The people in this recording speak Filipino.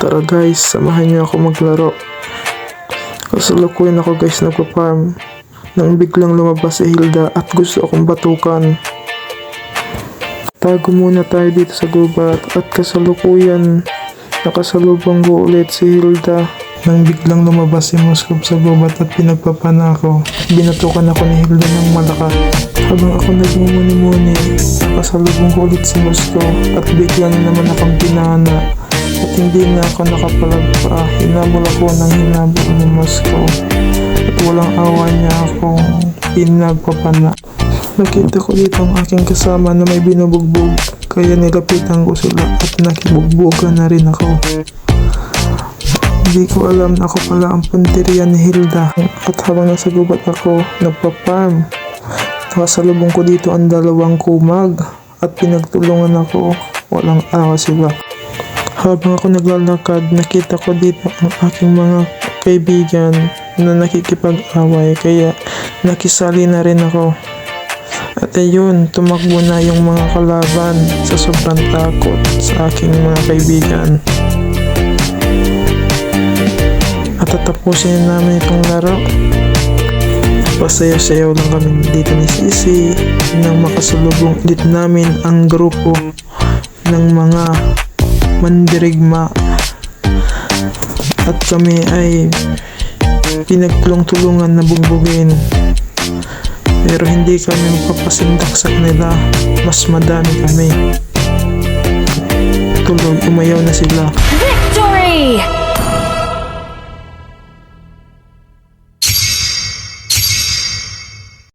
Tara guys, samahan niyo ako maglaro. Kasalukuyan ako guys nagpa-farm nang biglang lumabas si Hilda at gusto akong batukan. Tago muna tayo dito sa gubat at kasalukuyan nakasalubong ko ulit si Hilda nang biglang lumabas si Moskov sa gubat at pinagpapana ako. Binatukan ako ni Hilda ng malakas. Habang ako nagmumuni-muni, nakasalubong ko ulit si Moskov at biglang naman akong pinana. At hindi na ako nakapalagpa. Hinabol ako ng hinabol ni Moskov at walang awa niya akong pinagpapana. Nakita ko dito ang aking kasama na may binubugbog, kaya nilapitan ko sila at nakibugbogan na rin ako. Hindi ko alam na ako pala ang punteriya ni Hilda. At habang nasa gubat ako nagpa-farm, nakasalubong ko dito ang dalawang kumag at pinagtulungan ako. Walang awa sila. Habang ako naglalakad, nakita ko dito ang aking mga kaibigan na nakikipag-away, kaya nakisali na rin ako. At ayun, tumakbo na yung mga kalaban sa sobrang takot sa aking mga kaibigan. At tatapusin na namin itong laro. Pasayaw-sayaw lang kami dito ni Sisi nang makasalubong ulit namin ang grupo ng mga mandirigma at kami ay pinagtulong-tulungan na bugbugin, pero hindi kami magpapasindak sa kanila. Mas madami kami. Tulog, umayaw na sila. Victory!